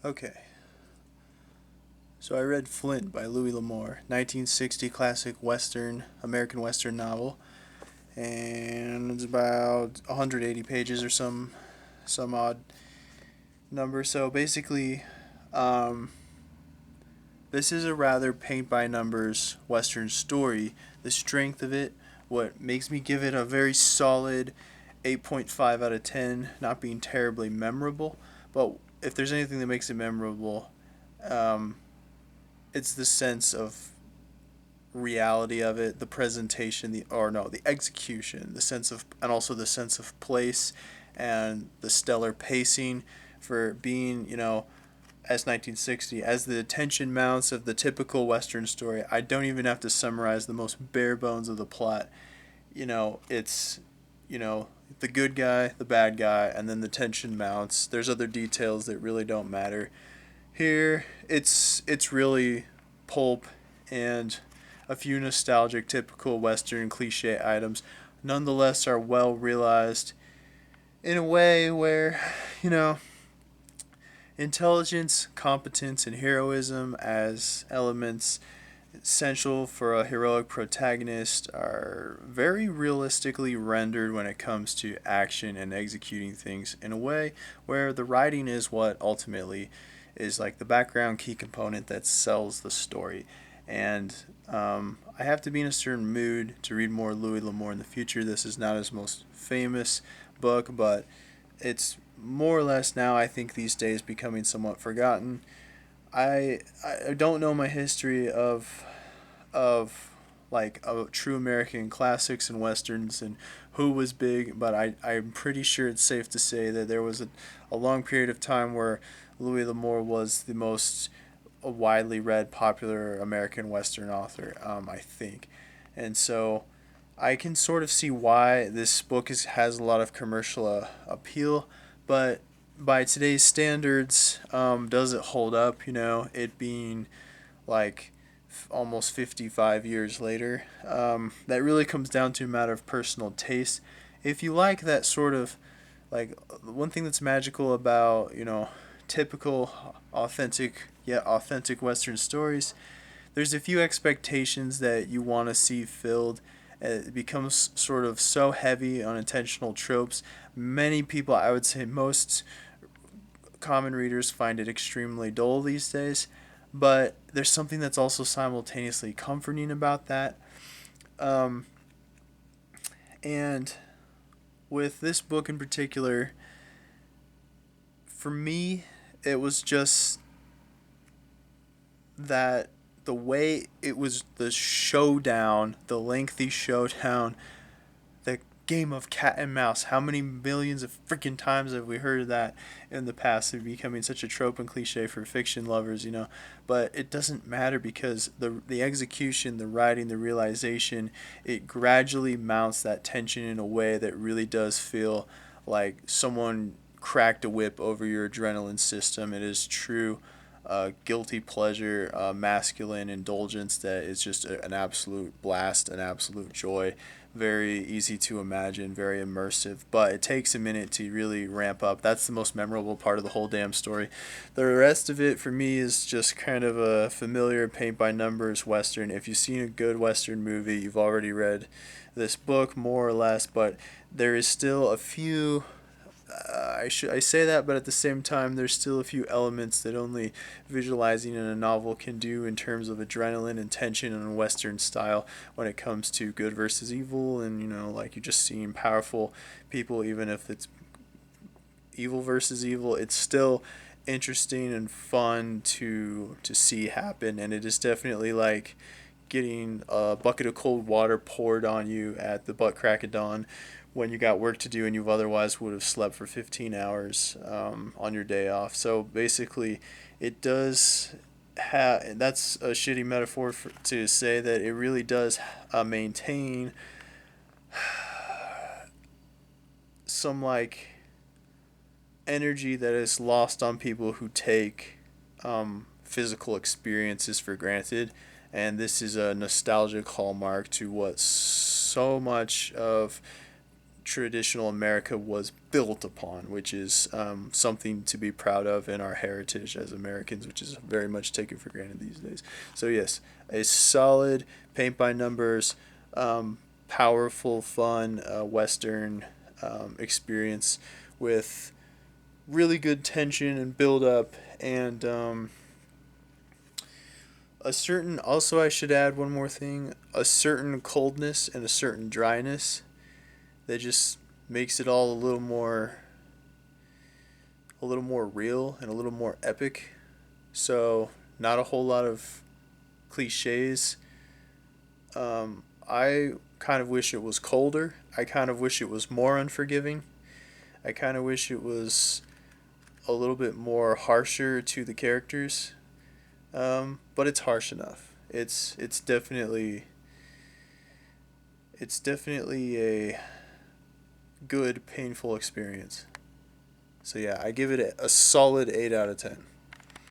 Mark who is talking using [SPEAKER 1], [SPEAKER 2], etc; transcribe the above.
[SPEAKER 1] Okay, so I read Flint by Louis Lamour, 1960 classic Western, American Western novel, and it's about 180 pages or some odd number. So basically, um, this is a rather paint by numbers Western story. The strength of it, what makes me give it a very solid 8.5 out of 10, not being terribly memorable, but if there's anything that makes it memorable, um, it's the sense of reality of it, the presentation, the execution, the sense of, and also the sense of place, and the stellar pacing for being, as 1960, as the tension mounts of the typical Western story. I don't even have to summarize the most bare bones of the plot. It's, you know, the good guy, the bad guy, and then the tension mounts. There's other details that really don't matter. Here, it's really pulp and a few nostalgic, typical Western cliche items, nonetheless are well realized in a way where, you know, intelligence, competence, and heroism as elements essential for a heroic protagonist are very realistically rendered when it comes to action and executing things in a way where the writing is what ultimately is like the background key component that sells the story. And I have to be in a certain mood to read more Louis L'Amour in the future. This is not his most famous book, but it's more or less now, I think, these days becoming somewhat forgotten. I don't know my history of like true American classics and westerns and who was big, but I'm pretty sure it's safe to say that there was a long period of time where Louis L'Amour was the most widely read popular American western author, I think. And so I can sort of see why this book has a lot of commercial appeal, but by today's standards, does it hold up? It being like almost 55 years later. That really comes down to a matter of personal taste. If you like that sort of, like, one thing that's magical about, typical, authentic, yet authentic Western stories, there's a few expectations that you want to see filled. It becomes sort of so heavy on intentional tropes. Many people, I would say most common readers, find it extremely dull these days. But there's something that's also simultaneously comforting about that. Um, and with this book in particular, for me, it was just that the way it was, the showdown, the lengthy showdown, the game of cat and mouse. How many millions of freaking times have we heard of that in the past? It becoming such a trope and cliche for fiction lovers. But it doesn't matter because the execution, the writing, the realization, it gradually mounts that tension in a way that really does feel like someone cracked a whip over your adrenaline system. It is true guilty pleasure, masculine indulgence that is just an absolute blast, an absolute joy. Very easy to imagine, very immersive, but it takes a minute to really ramp up. That's the most memorable part of the whole damn story. The rest of it for me is just kind of a familiar paint by numbers Western. If you've seen a good Western movie, you've already read this book more or less, but there is still a few I say that, but at the same time, there's still a few elements that only visualizing in a novel can do in terms of adrenaline and tension in a Western style when it comes to good versus evil, and like you just seeing powerful people, even if it's evil versus evil, it's still interesting and fun to see happen, and it is definitely like getting a bucket of cold water poured on you at the butt crack of dawn when you got work to do and you otherwise would have slept for 15 hours on your day off. So basically, it does have, that's a shitty metaphor to say that it really does maintain some like energy that is lost on people who take physical experiences for granted. And this is a nostalgic hallmark to what so much of traditional America was built upon, which is something to be proud of in our heritage as Americans, which is very much taken for granted these days. So yes, a solid paint by numbers, powerful, fun Western experience with really good tension and build up, and a certain, also I should add one more thing, a certain coldness and a certain dryness that just makes it all a little more real and a little more epic. So not a whole lot of cliches. I kind of wish it was colder. I kind of wish it was more unforgiving. I kind of wish it was a little bit more harsher to the characters. But it's harsh enough. It's definitely a good painful experience. So yeah, I give it a solid 8 out of 10.